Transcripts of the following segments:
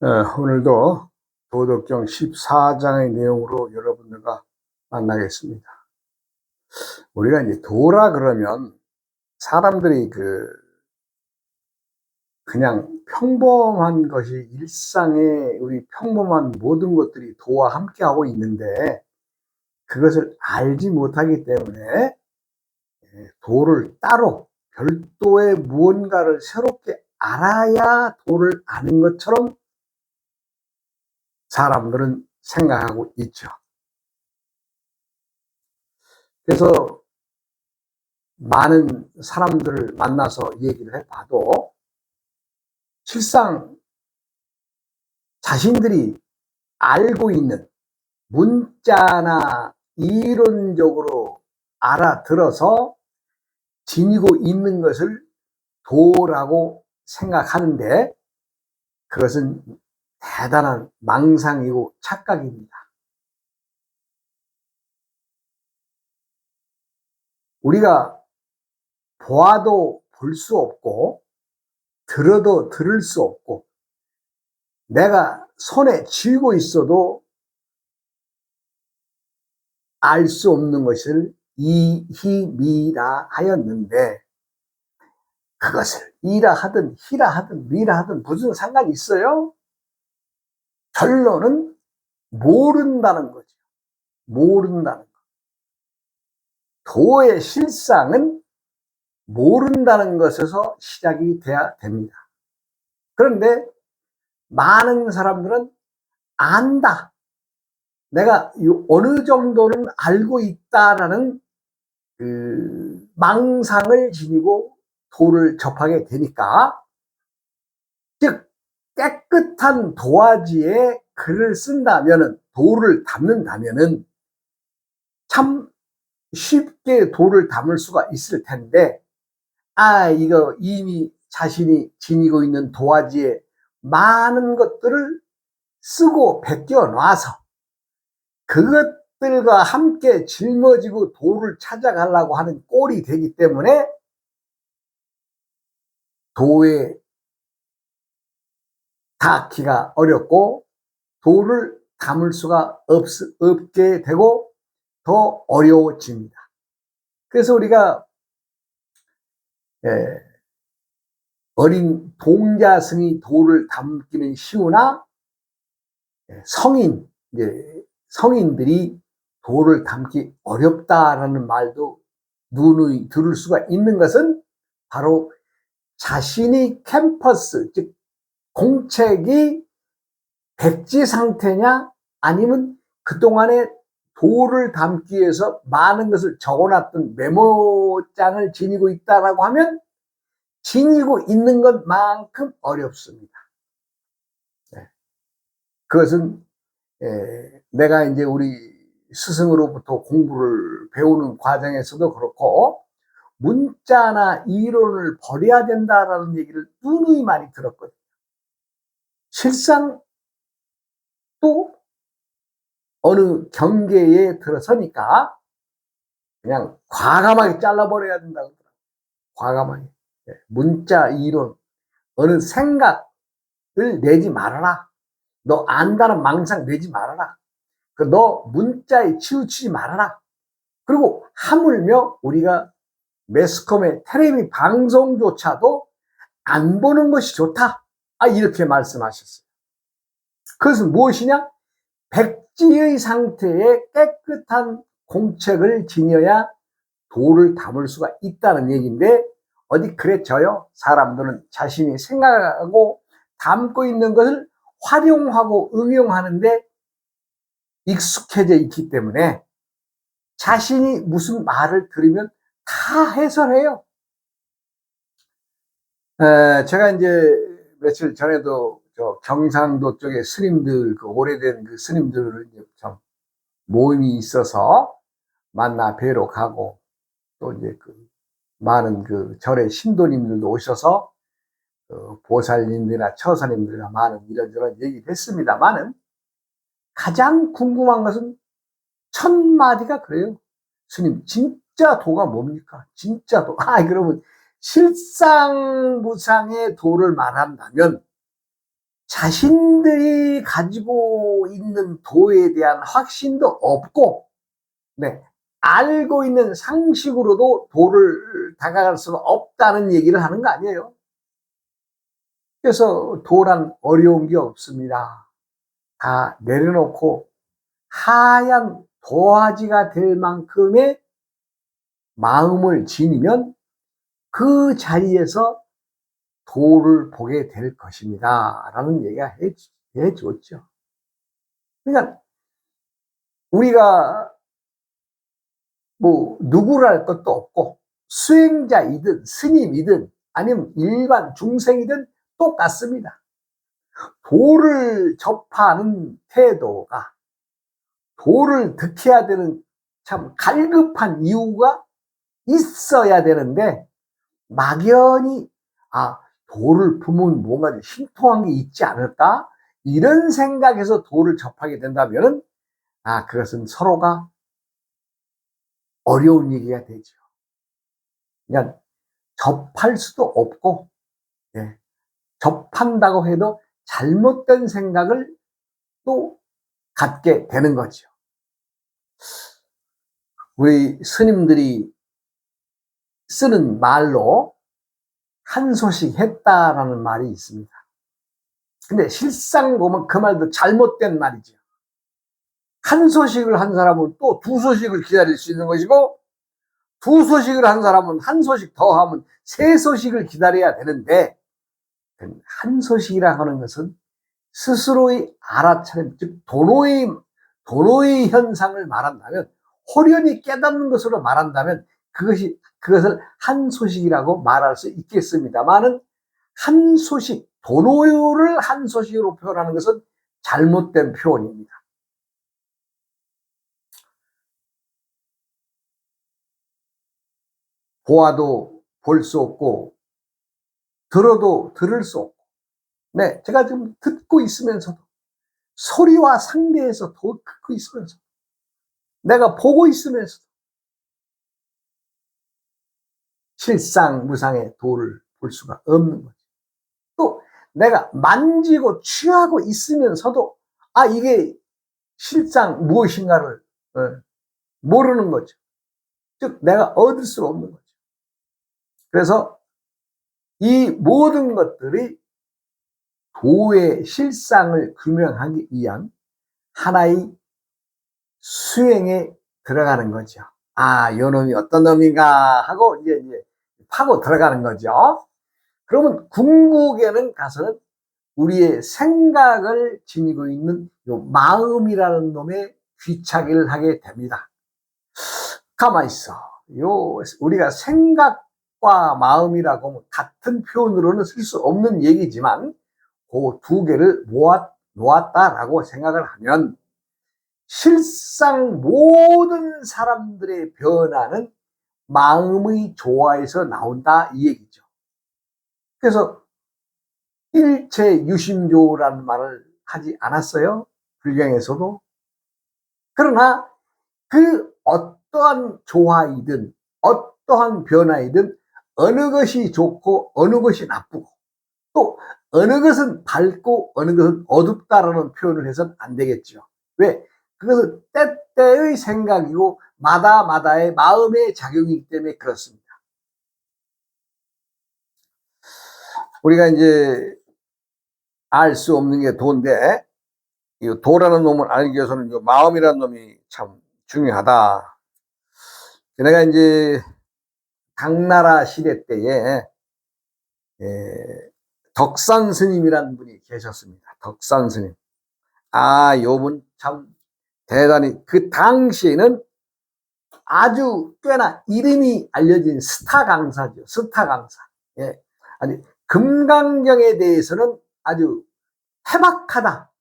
오늘도 도덕경 14장의 내용으로 여러분들과 만나겠습니다. 우리가 이제 도라 그러면 사람들이 그냥 평범한 것이 일상에 우리 평범한 모든 것들이 도와 함께하고 있는데 그것을 알지 못하기 때문에 도를 따로 별도의 무언가를 새롭게 알아야 도를 아는 것처럼 사람들은 생각하고 있죠. 그래서 많은 사람들을 만나서 얘기를 해봐도 실상 자신들이 알고 있는 문자나 이론적으로 알아들어서 지니고 있는 것을 도라고 생각하는데 그것은 대단한 망상이고 착각입니다. 우리가 보아도 볼 수 없고 들어도 들을 수 없고 내가 손에 쥐고 있어도 알 수 없는 것을 이히미라 하였는데 그것을 이라 하든 히라 하든 미라 하든 무슨 상관이 있어요? 결론은 모른다는 거죠. 모른다는 거. 도의 실상은 모른다는 것에서 시작이 돼야 됩니다. 그런데 많은 사람들은 안다. 내가 어느 정도는 알고 있다라는 망상을 지니고 도를 접하게 되니까, 즉 깨끗한 도화지에 글을 쓴다면은, 도를 담는다면은 참 쉽게 도를 담을 수가 있을 텐데, 이거 이미 자신이 지니고 있는 도화지에 많은 것들을 쓰고 베껴 놔서 그것들과 함께 짊어지고 도를 찾아가려고 하는 꼴이 되기 때문에 도에 닿기가 어렵고 도를 담을 수가 없게 되고 더 어려워집니다. 그래서 우리가 어린 동자승이 도를 담기는 쉬우나 성인들이 도를 담기 어렵다라는 말도 누누이 들을 수가 있는 것은 바로 자신이 캠퍼스, 즉 공책이 백지 상태냐 아니면 그동안에 도를 담기 위해서 많은 것을 적어놨던 메모장을 지니고 있다라고 하면 지니고 있는 것만큼 어렵습니다. 그것은 내가 이제 우리 스승으로부터 공부를 배우는 과정에서도 그렇고 문자나 이론을 버려야 된다라는 얘기를 누누이 많이 들었거든요. 실상 또 어느 경계에 들어서니까 그냥 과감하게 잘라버려야 된다고 하더라고요. 과감하게. 문자, 이론, 어느 생각을 내지 말아라. 너 안다는 망상 내지 말아라. 너 문자에 치우치지 말아라. 그리고 하물며 우리가 매스컴의 텔레비 방송조차도 안 보는 것이 좋다. 이렇게 말씀하셨어요. 그것은 무엇이냐? 백지의 상태에 깨끗한 공책을 지녀야 도를 담을 수가 있다는 얘기인데 어디 그랬져요? 사람들은 자신이 생각하고 담고 있는 것을 활용하고 응용하는데 익숙해져 있기 때문에 자신이 무슨 말을 들으면 다 해설해요. 제가 이제 며칠 전에도 저 경상도 쪽에 스님들, 오래된 그 스님들을 참 모임이 있어서 만나 뵈러 가고 또 이제 많은 절의 신도님들도 오셔서 보살님들이나 처사님들이나 많은 이런저런 얘기를 했습니다만은 가장 궁금한 것은 첫 마디가 그래요. 스님, 진짜 도가 뭡니까? 진짜 도. 그러면 실상무상의 도를 말한다면 자신들이 가지고 있는 도에 대한 확신도 없고, 네, 알고 있는 상식으로도 도를 다가갈 수가 없다는 얘기를 하는 거 아니에요. 그래서 도란 어려운 게 없습니다. 다 내려놓고 하얀 도화지가 될 만큼의 마음을 지니면 그 자리에서 도를 보게 될 것입니다. 라는 얘기가 해줬죠. 그러니까 우리가 뭐 누구를 할 것도 없고 수행자이든 스님이든 아니면 일반 중생이든 똑같습니다. 도를 접하는 태도가 도를 득해야 되는 참 갈급한 이유가 있어야 되는데 막연히 도를 품으면 뭔가 신통한 게 있지 않을까? 이런 생각에서 도를 접하게 된다면 그것은 서로가 어려운 얘기가 되죠. 그냥 접할 수도 없고, 예, 접한다고 해도 잘못된 생각을 또 갖게 되는 거죠. 우리 스님들이 쓰는 말로 한 소식 했다라는 말이 있습니다. 근데 실상 보면 그 말도 잘못된 말이죠. 한 소식을 한 사람은 또 두 소식을 기다릴 수 있는 것이고, 두 소식을 한 사람은 한 소식 더 하면 세 소식을 기다려야 되는데, 한 소식이라 하는 것은 스스로의 알아차림, 즉 도노의 현상을 말한다면, 호련히 깨닫는 것으로 말한다면 그것을 한 소식이라고 말할 수 있겠습니다만은, 한 소식, 도노를 한 소식으로 표현하는 것은 잘못된 표현입니다. 보아도 볼 수 없고 들어도 들을 수 없고, 네, 제가 지금 듣고 있으면서도 소리와 상대해서 듣고 있으면서 내가 보고 있으면서도 실상무상의 도를 볼 수가 없는 거죠. 또 내가 만지고 취하고 있으면서도 이게 실상 무엇인가를 모르는 거죠. 즉 내가 얻을 수가 없는 거죠. 그래서 이 모든 것들이 도의 실상을 규명하기 위한 하나의 수행에 들어가는 거죠. 요 놈이 어떤 놈인가 하고 이제 파고 들어가는 거죠. 그러면 궁극에는 가서는 우리의 생각을 지니고 있는 요 마음이라는 놈에 귀착을 하게 됩니다. 가만히 있어. 우리가 생각과 마음이라고 하면 같은 표현으로는 쓸 수 없는 얘기지만 그 두 개를 놓았다라고 생각을 하면 실상 모든 사람들의 변화는 마음의 조화에서 나온다 이 얘기죠. 그래서 일체 유심조라는 말을 하지 않았어요? 불경에서도. 그러나 그 어떠한 조화이든 어떠한 변화이든 어느 것이 좋고 어느 것이 나쁘고 또 어느 것은 밝고 어느 것은 어둡다라는 표현을 해서는 안 되겠죠. 왜? 그것은 때때의 생각이고 마다마다의 마음의 작용이기 때문에 그렇습니다. 우리가 이제 알 수 없는 게 도인데, 이 도라는 놈을 알기 위해서는 이 마음이라는 놈이 참 중요하다. 내가 이제 당나라 시대 때에 덕산 스님이라는 분이 계셨습니다. 덕산 스님. 요분 참 대단히 그 당시에는 아주 꽤나 이름이 알려진 스타 강사죠. 스타 강사. 예. 아니 금강경에 대해서는 아주 해박하다.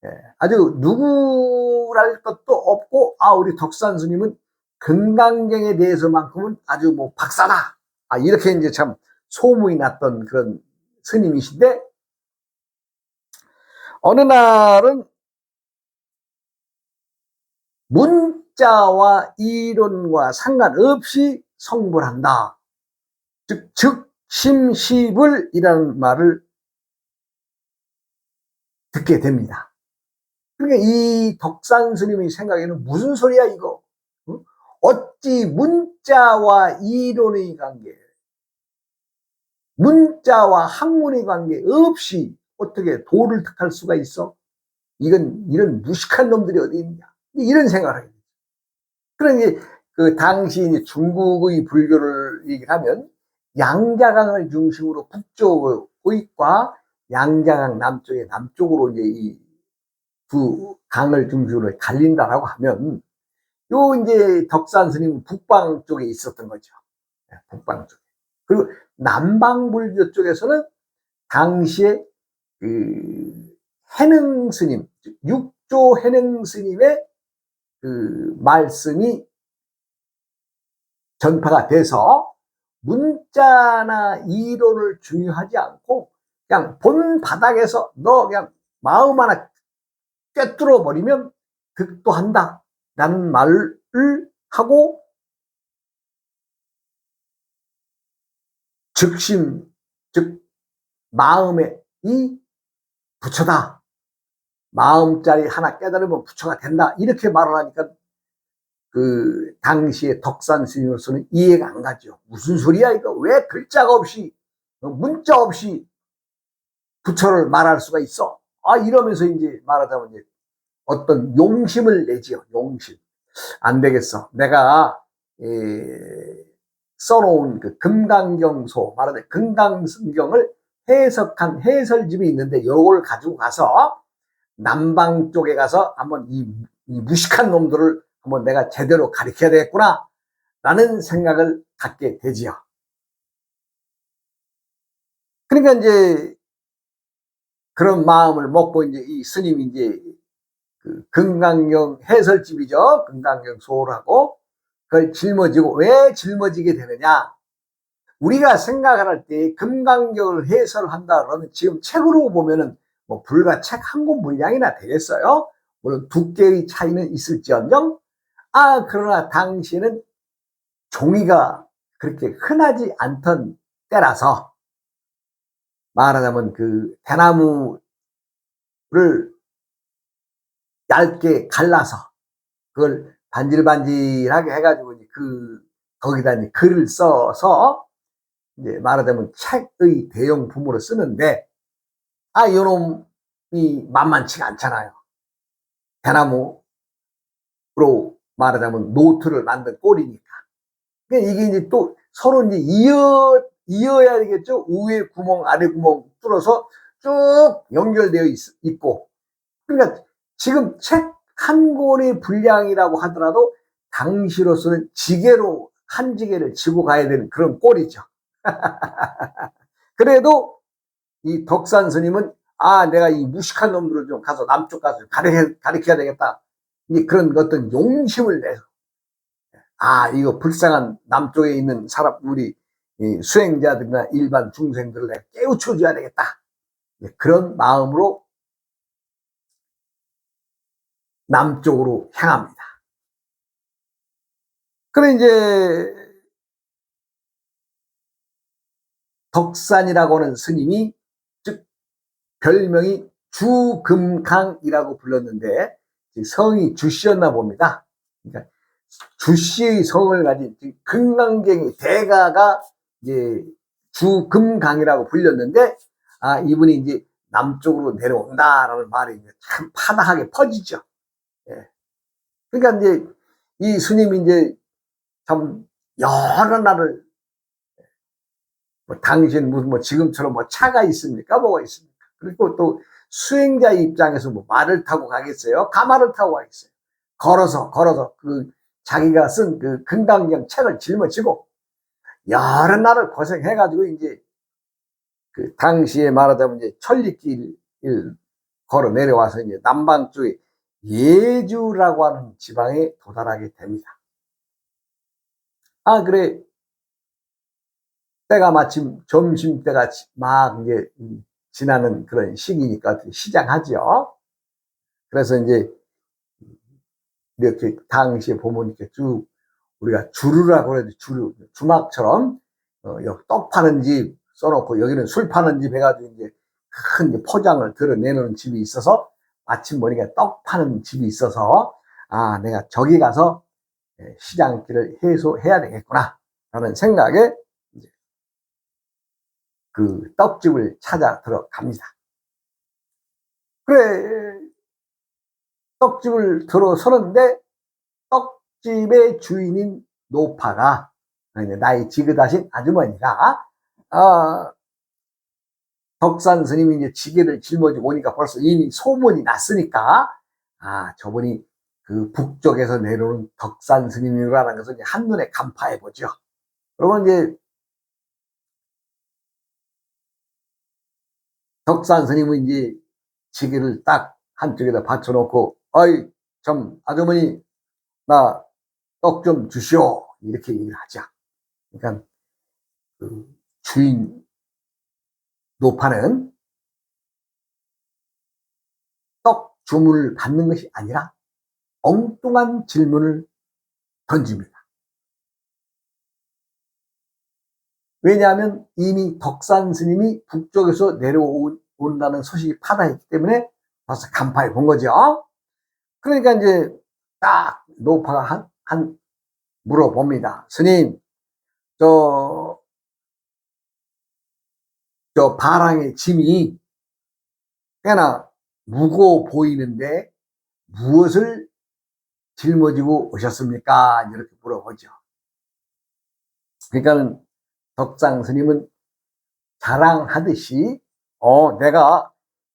예. 아주 누구랄 것도 없고 우리 덕산 스님은 금강경에 대해서만큼은 아주 뭐 박사다. 이렇게 이제 참 소문이 났던 그런 스님이신데 어느 날은 문자와 이론과 상관없이 성불 한다. 즉, 즉심시불이라는 말을 듣게 됩니다. 그러니까 이 덕산 스님의 생각에는 무슨 소리야 이거? 어찌 문자와 이론의 관계, 문자와 학문의 관계 없이 어떻게 도를 득할 수가 있어? 이런 무식한 놈들이 어디 있냐? 이런 생각을 하게 되죠. 그러니 그 당시 중국의 불교를 얘기하면 양자강을 중심으로 북쪽과 양자강 남쪽으로 이제 이 두 강을 중심으로 갈린다라고 하면 요 이제 덕산 스님은 북방 쪽에 있었던 거죠. 북방 쪽에. 그리고 남방 불교 쪽에서는 당시에 그 해능 스님, 육조 해능 스님의 그 말씀이 전파가 돼서 문자나 이론을 중요하지 않고 그냥 본 바닥에서 너 그냥 마음 하나 꿰뚫어 버리면 득도한다 라는 말을 하고 즉심, 즉 마음에 이 부처다, 마음자리 하나 깨달으면 부처가 된다, 이렇게 말을 하니까 그 당시에 덕산 스님으로서는 이해가 안 가죠. 무슨 소리야 이거, 왜 글자가 없이 문자 없이 부처를 말할 수가 있어? 이러면서 이제 말하자면 이제 어떤 용심을 내지요. 용심. 안 되겠어. 내가 써놓은 그 금강경소, 말하자면 금강성경을 해석한 해설집이 있는데 요걸 가지고 가서 남방 쪽에 가서 한번 이 무식한 놈들을 한번 내가 제대로 가르쳐야 되겠구나 라는 생각을 갖게 되지요. 그러니까 이제 그런 마음을 먹고 이제 이 스님이 이제 그 금강경 해설집이죠. 금강경 소라고 그걸 짊어지고, 왜 짊어지게 되느냐? 우리가 생각을 할 때 금강경을 해설한다 그러면 지금 책으로 보면은 뭐 불과 책 한 권 분량이나 되겠어요. 물론 두께의 차이는 있을지언정, 그러나 당시에는 종이가 그렇게 흔하지 않던 때라서 말하자면 그 대나무를 얇게 갈라서 그걸 반질반질하게 해가지고 거기다 이제 글을 써서 이제 말하자면 책의 대용품으로 쓰는데, 요놈이 만만치가 않잖아요. 대나무로 말하자면 노트를 만든 꼴이니까. 그러니까 이게 이제 또 서로 이제 이어야 되겠죠. 위에 구멍, 아래 구멍 뚫어서 쭉 연결되어 있고. 그러니까 지금 책 한 권의 분량이라고 하더라도 당시로서는 지게로 한 지게를 지고 가야 되는 그런 꼴이죠. 그래도 이 덕산 스님은 내가 이 무식한 놈들을 좀 가서 남쪽 가서 가르쳐야 되겠다. 그런 어떤 용심을 내서 이거 불쌍한 남쪽에 있는 사람, 우리 수행자들이나 일반 중생들을 내가 깨우쳐줘야 되겠다. 그런 마음으로 남쪽으로 향합니다. 그래 이제 덕산이라고 하는 스님이, 즉 별명이 주금강이라고 불렀는데 성이 주씨였나 봅니다. 그러니까 주씨의 성을 가진 금강경의 대가가 이제 주금강이라고 불렸는데, 이분이 이제 남쪽으로 내려온다라는 말이 참 파다하게 퍼지죠. 그러니까 이제 이 스님이 이제 참 여러 날을, 당시엔 무슨 지금처럼 차가 있습니까? 뭐가 있습니까? 그리고 또 수행자 입장에서 말을 타고 가겠어요? 가마를 타고 가겠어요? 걸어서 그 자기가 쓴 그 금강경 책을 짊어지고 여러 날을 고생해가지고 이제 그 당시에 말하자면 이제 천리길을 걸어 내려와서 이제 남방 쪽에 예주라고 하는 지방에 도달하게 됩니다. 그래. 때가 마침 점심때가 막 이제 지나는 그런 시기니까 시장하죠. 그래서 이제 이렇게 당시에 보면 이렇게 쭉 우리가 주루라고 해도 주막처럼 여기 떡 파는 집 써놓고 여기는 술 파는 집 해가지고 이제 큰 포장을 드러내는 집이 있어서, 마침 머리가 떡 파는 집이 있어서, 아, 내가 저기 가서 시장길을 해소해야 되겠구나 라는 생각에 그 떡집을 찾아 들어갑니다. 그래, 떡집을 들어서는데 떡집의 주인인 노파가, 나이 지긋하신 아주머니가, 덕산 스님이 이제 지게를 짊어지고 오니까 벌써 이미 소문이 났으니까, 저분이 그 북쪽에서 내려오는 덕산 스님이라는 것을 이제 한눈에 간파해 보죠. 그러면 이제 덕산 스님은 이제 지게를 딱 한쪽에다 받쳐놓고, 어이, 좀, 아주머니, 나 떡 좀 주시오. 이렇게 얘기를 하죠. 그러니까, 그 주인 노파는 떡 주문을 받는 것이 아니라 엉뚱한 질문을 던집니다. 왜냐하면 이미 덕산 스님이 북쪽에서 내려온다는 소식이 파다했기 때문에 벌써 간파해 본 거죠. 그러니까 이제 딱 노파가 물어봅니다. 스님, 저 바랑의 짐이 꽤나 무거워 보이는데 무엇을 짊어지고 오셨습니까? 이렇게 물어보죠. 그러니까 덕상 스님은 자랑하듯이 내가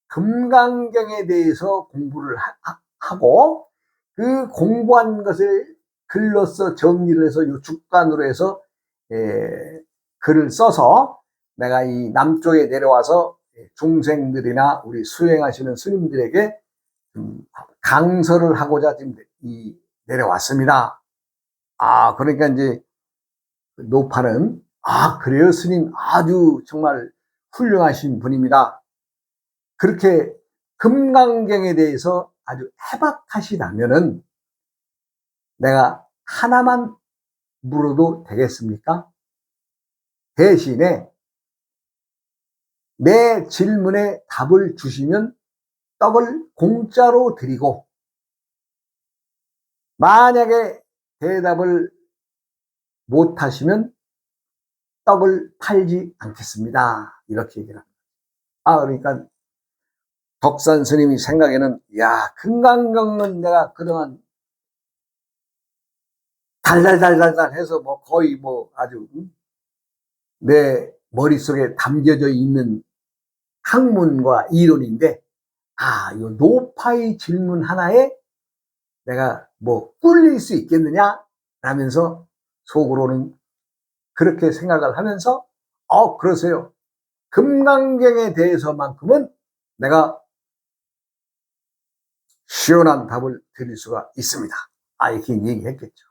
금강경에 대해서 공부를 하고 그 공부한 것을 글로써 정리를 해서 요 죽간으로 해서 글을 써서 내가 이 남쪽에 내려와서 중생들이나 우리 수행하시는 스님들에게 강설을 하고자 지금 내려왔습니다. 그러니까 이제 노파는 그래요 스님, 아주 정말 훌륭하신 분입니다. 그렇게 금강경에 대해서 아주 해박하시다면은 내가 하나만 물어도 되겠습니까? 대신에 내 질문에 답을 주시면 떡을 공짜로 드리고, 만약에 대답을 못하시면 떡을 팔지 않겠습니다. 이렇게 얘기를 합니다. 그러니까 덕산 스님이 생각에는, 금강경은 내가 그동안 달달달달달 해서 뭐 거의 뭐 아주 내 머릿속에 담겨져 있는 학문과 이론인데, 이 노파의 질문 하나에 내가 뭐 꿀릴 수 있겠느냐 라면서 속으로는 그렇게 생각을 하면서, 그러세요. 금강경에 대해서만큼은 내가 시원한 답을 드릴 수가 있습니다. 이렇게 얘기했겠죠.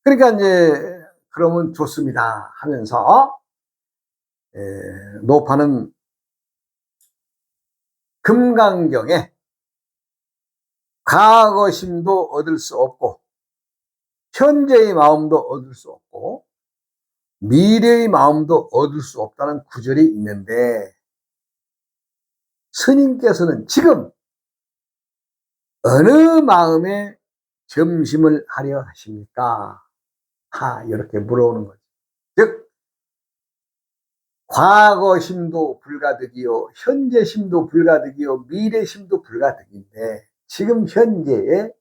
그러니까 이제 그러면 좋습니다 하면서 노파는 금강경에 과거심도 얻을 수 없고 현재의 마음도 얻을 수 없고 미래의 마음도 얻을 수 없다는 구절이 있는데, 스님께서는 지금 어느 마음에 점심을 하려 하십니까? 이렇게 물어오는 거죠. 즉 과거심도 불가득이요, 현재심도 불가득이요, 미래심도 불가득인데, 지금 현재에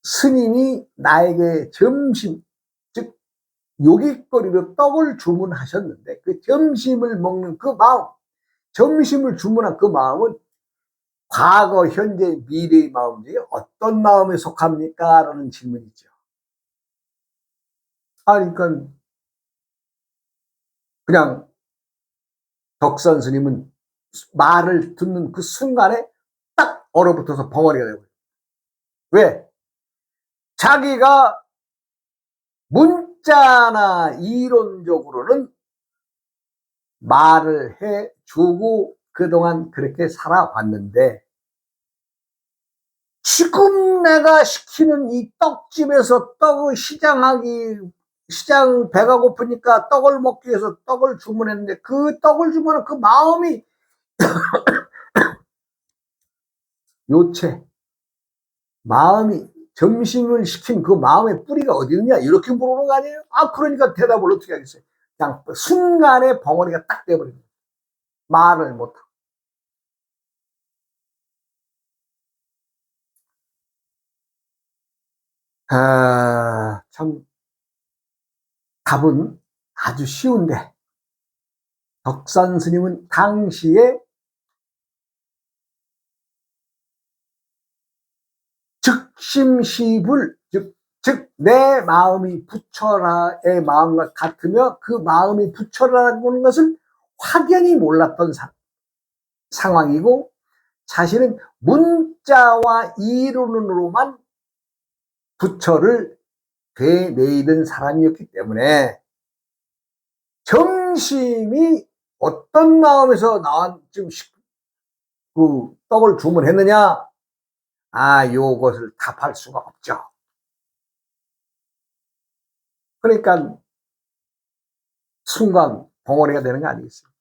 스님이 나에게 점심, 즉 요깃거리로 떡을 주문하셨는데 그 점심을 먹는 그 마음, 점심을 주문한 그 마음은 과거, 현재, 미래의 마음 중에 어떤 마음에 속합니까? 라는 질문이죠. 그러니까 그냥 덕산 스님은 말을 듣는 그 순간에 딱 얼어붙어서 벙어리가 되고, 왜? 자기가 문자나 이론적으로는 말을 해주고 그동안 그렇게 살아왔는데, 지금 내가 시키는 이 떡집에서 떡을 시장하기 시장 배가 고프니까 떡을 먹기 위해서 떡을 주문했는데 그 떡을 주문한 그 마음이 요체, 마음이 점심을 시킨 그 마음의 뿌리가 어디 있느냐 이렇게 물어보는 거 아니에요? 그러니까 대답을 어떻게 하겠어요? 그냥 순간에 벙어리가 딱 돼버립니다. 말을 못하고. 참 답은 아주 쉬운데 덕산 스님은 당시에 즉심시불, 즉 내 마음이 부처라의 마음과 같으며 그 마음이 부처라는 것을 확연히 몰랐던 상황이고, 자신은 문자와 이론으로만 부처를 되뇌이던 사람이었기 때문에 점심이 어떤 마음에서 지금 그 떡을 주문했느냐, 요것을 답할 수가 없죠. 그러니까 순간 벙어리가 되는 거 아니겠습니까?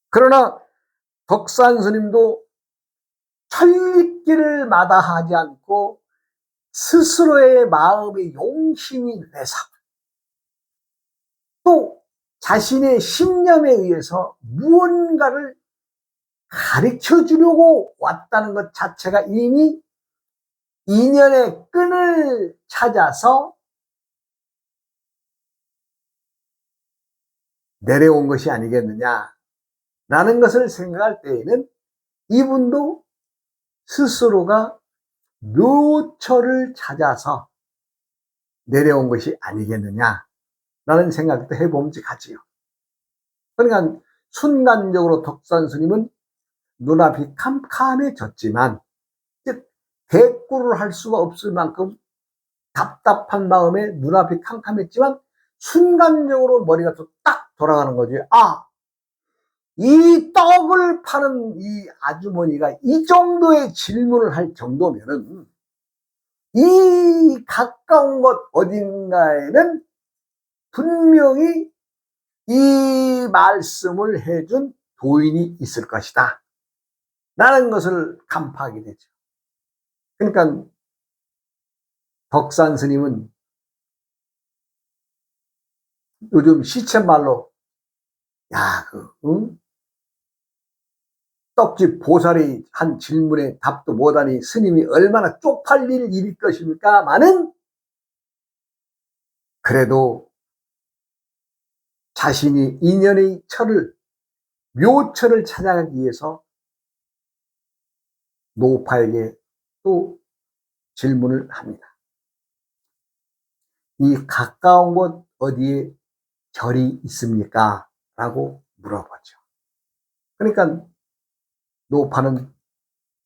그러나 덕산 스님도 천리길을 마다하지 않고 스스로의 마음의 용심이 내서 또 자신의 신념에 의해서 무언가를 가르쳐 주려고 왔다는 것 자체가 이미 인연의 끈을 찾아서 내려온 것이 아니겠느냐라는 것을 생각할 때에는 이분도 스스로가 묘처를 찾아서 내려온 것이 아니겠느냐라는 생각도 해봄직하지요. 그러니까 순간적으로 덕산 스님은 눈앞이 캄캄해졌지만 대꾸를 할 수가 없을 만큼 답답한 마음에 눈앞이 캄캄했지만 순간적으로 머리가 또 딱 돌아가는 거지. 이 떡을 파는 이 아주머니가 이 정도의 질문을 할 정도면은 이 가까운 곳 어딘가에는 분명히 이 말씀을 해준 도인이 있을 것이다 라는 것을 간파하게 되죠. 그러니까 덕산 스님은 요즘 시쳇말로 떡집 보살이 한 질문에 답도 못하니 스님이 얼마나 쪽팔릴 일일 것입니까? 많은 그래도 자신이 인연의 묘처를 찾아가기 위해서 노파에게 또 질문을 합니다. 이 가까운 곳 어디에 절이 있습니까? 라고 물어보죠. 그러니까 노파는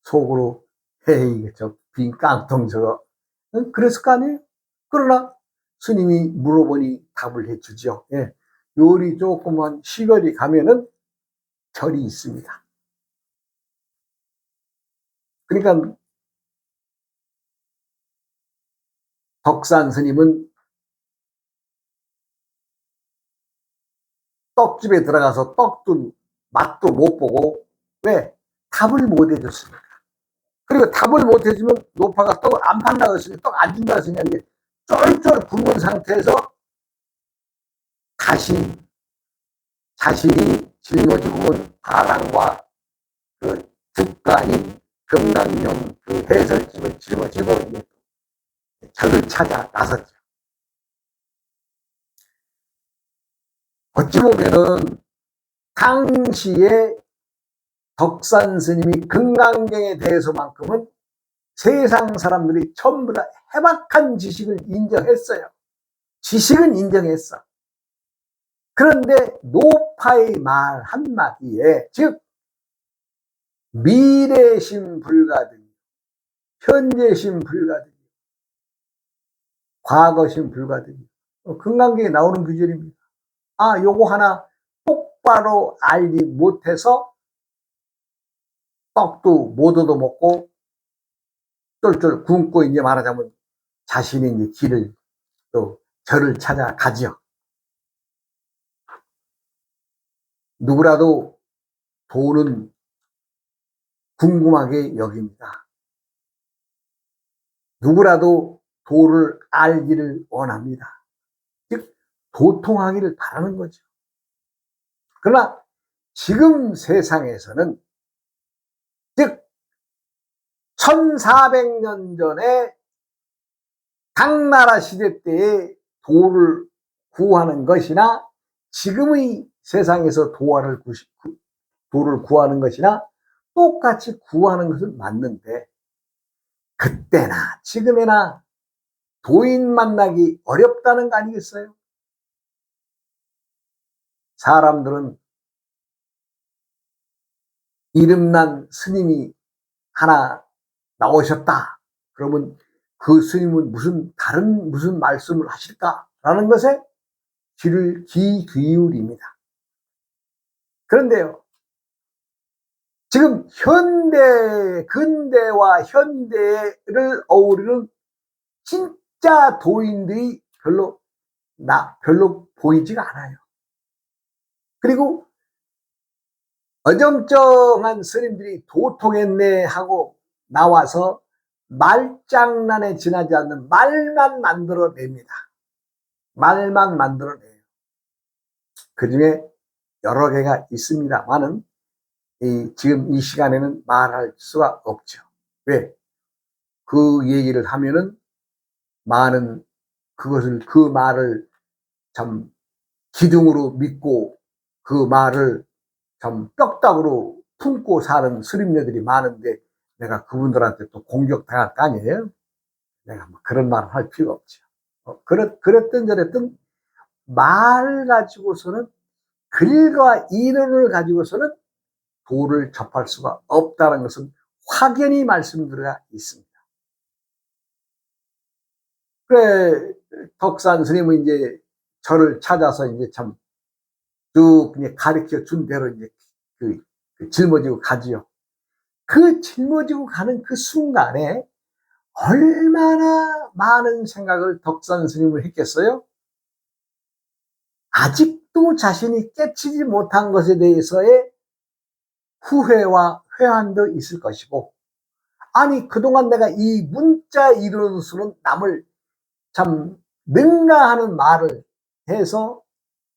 속으로 헤이 저 빈 깡통 저거 그랬을 거 아니에요? 그러나 스님이 물어보니 답을 해주죠. 요리 조금만 시거리 가면은 절이 있습니다. 그러니까 덕산 스님은 떡집에 들어가서 떡도 맛도 못 보고 왜? 답을 못 해줬습니까? 그리고 답을 못 해주면 노파가 떡을 안 판다고 했으니 떡 안 준다고 했으니 쫄쫄 굶은 상태에서 다시 자신이 짊어지고 온 바람과 그 득가인 금강용 그 해설집을 짊어지고 저를 찾아 나섰죠. 어찌 보면은 당시에 덕산 스님이 금강경에 대해서만큼은 세상 사람들이 전부 다 해박한 지식을 인정했어요. 지식은 인정했어. 그런데 노파의 말 한마디에 즉 미래심 불가능, 현재심 불가능, 과거심 불가능. 금강경에 나오는 구절입니다. 요거 하나 똑바로 알지 못해서 떡도 못 얻어먹고 쫄쫄 굶고 이제 말하자면 자신의 이제 길을 또 절을 찾아가지요. 누구라도 도는 궁금하게 여깁니다. 누구라도 도를 알기를 원합니다. 즉 도통하기를 바라는 거죠. 그러나 지금 세상에서는, 즉 1400년 전에 당나라 시대 때의 도를 구하는 것이나 지금의 세상에서 도를 구하는 것이나 똑같이 구하는 것은 맞는데, 그때나 지금이나 도인 만나기 어렵다는 거 아니겠어요? 사람들은 이름난 스님이 하나 나오셨다 그러면 그 스님은 무슨 말씀을 하실까라는 것에 귀 기울입니다. 그런데요, 지금 근대와 현대를 어우르는 진짜 도인들이 별로 보이지가 않아요. 그리고 어정쩡한 스님들이 도통했네 하고 나와서 말장난에 지나지 않는 말만 만들어냅니다. 말만 만들어내요. 그 중에 여러 개가 있습니다만은 지금 이 시간에는 말할 수가 없죠. 왜? 그 얘기를 하면은 많은 그 말을 참 기둥으로 믿고 그 말을 참 뼈다구로 품고 사는 스님네들이 많은데 내가 그분들한테 또 공격당할 거 아니에요? 내가 뭐 그런 말을 할 필요가 없죠. 그랬든 저랬든 말 가지고서는, 글과 이론을 가지고서는 도를 접할 수가 없다는 것은 확연히 말씀드려 있습니다. 그래, 덕산 스님은 이제 저를 찾아서 이제 참 쭉 그냥 가르쳐 준 대로 이제 짊어지고 가지요. 그 짊어지고 가는 그 순간에 얼마나 많은 생각을 덕산 스님을 했겠어요? 아직도 자신이 깨치지 못한 것에 대해서의 후회와 회한도 있을 것이고, 아니 그동안 내가 이 문자 이론으로는 남을 참 능가하는 말을 해서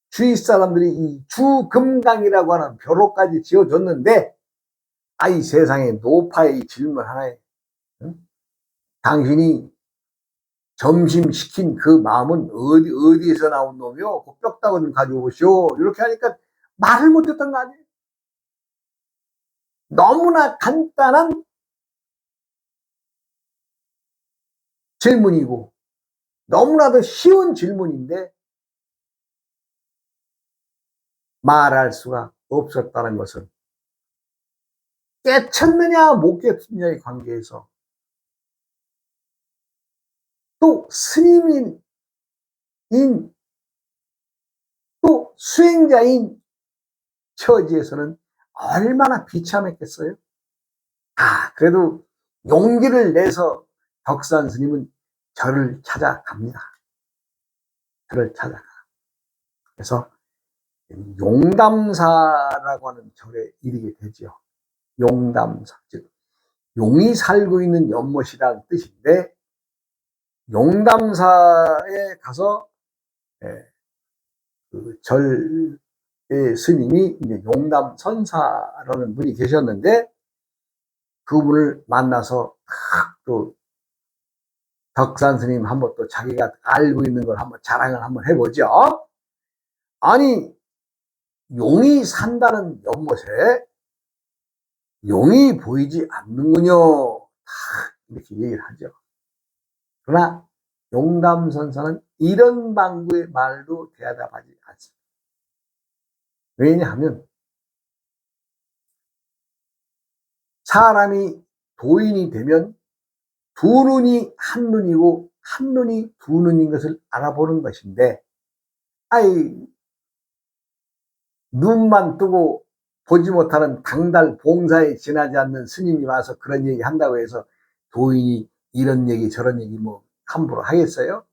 주위 사람들이 이 주금강이라고 하는 벼로까지 지어줬는데, 아이 세상에 노파의 질문 하나에, 응? 당신이 점심 시킨 그 마음은 어디에서 나온 놈이요? 그 뼈다귀 좀 가지고 오시오. 이렇게 하니까 말을 못했던 거 아니에요? 너무나 간단한 질문이고 너무나도 쉬운 질문인데 말할 수가 없었다는 것은 깨쳤느냐 못 깨쳤느냐의 관계에서, 또 스님인 또 수행자인 처지에서는 얼마나 비참했겠어요? 그래도 용기를 내서 덕산 스님은 저를 찾아갑니다. 저를 찾아가. 그래서 용담사라고 하는 절에 이르게 되죠. 용담사, 즉 용이 살고 있는 연못이라는 뜻인데, 용담사에 가서 그 절의 스님이 이제 용담선사라는 분이 계셨는데, 그분을 만나서 또 덕산 스님 한번 또 자기가 알고 있는 걸 한번 자랑을 한번 해보죠. 아니 용이 산다는 연못에 용이 보이지 않는군요. 이렇게 얘기를 하죠. 그러나 용담선사는 이런 방구의 말도 대답하지 않습니다. 왜냐하면 사람이 도인이 되면 두 눈이 한 눈이고 한 눈이 두 눈인 것을 알아보는 것인데, 눈만 뜨고 보지 못하는 당달 봉사에 지나지 않는 스님이 와서 그런 얘기 한다고 해서 도인이 이런 얘기 저런 얘기 뭐 함부로 하겠어요?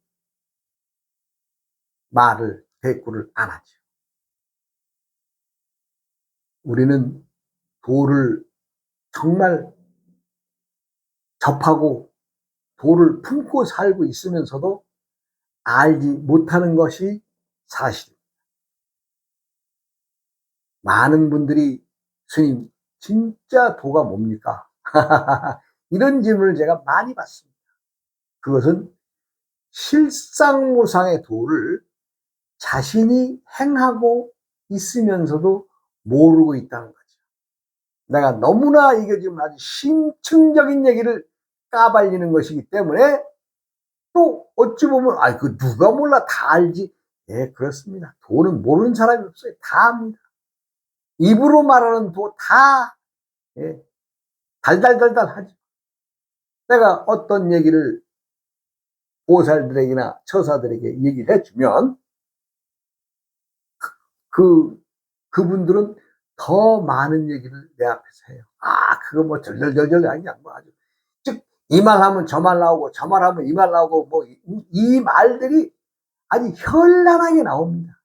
말을, 대꾸를 안 하죠. 우리는 도를 정말 접하고 도를 품고 살고 있으면서도 알지 못하는 것이 사실입니다. 많은 분들이 스님, 진짜 도가 뭡니까? 이런 질문을 제가 많이 받습니다. 그것은 실상무상의 도를 자신이 행하고 있으면서도 모르고 있다는 거죠. 내가 너무나 이게 지금 아주 심층적인 얘기를 까발리는 것이기 때문에 또 어찌 보면 그 누가 몰라 다 알지. 예, 그렇습니다. 도는 모르는 사람이 없어요. 다 압니다. 입으로 말하는 도 다 예, 달달달달 하죠. 내가 어떤 얘기를 보살들에게나 처사들에게 얘기를 해주면 그분들은 더 많은 얘기를 내 앞에서 해요. 그거 뭐 절절절절 아니야. 뭐 아주. 즉, 이 말 하면 저 말 나오고, 저 말 하면 이 말 나오고, 뭐, 이 말들이 아주 현란하게 나옵니다.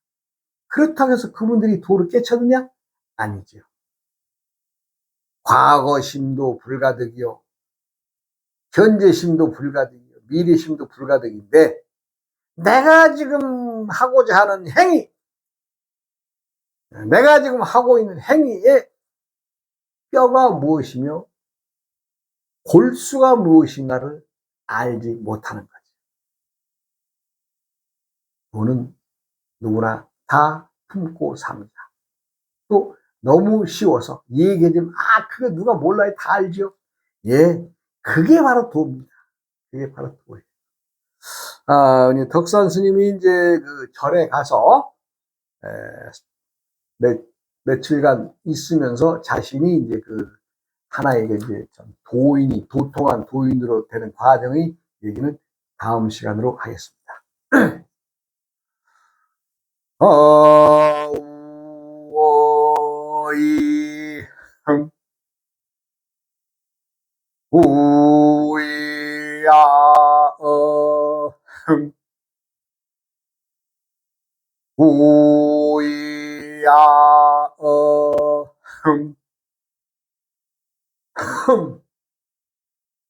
그렇다고 해서 그분들이 도를 깨쳤느냐? 아니죠. 과거심도 불가득이요. 현재심도 불가득이요. 미래심도 불가득인데, 내가 지금 하고자 하는 행위, 내가 지금 하고 있는 행위에 뼈가 무엇이며 골수가 무엇인가를 알지 못하는 거죠. 도는 누구나 다 품고 삽니다. 또 너무 쉬워서 얘기해주면 그거 누가 몰라요? 다 알죠? 예, 그게 바로 도입니다. 그게 바로 도예요. 덕산 스님이 이제 그 절에 가서 며칠간 있으면서 자신이 이제 그 하나의 이제 도인이, 도통한 도인으로 되는 과정의 얘기는 다음 시간으로 하겠습니다. 어이 우이야 우이야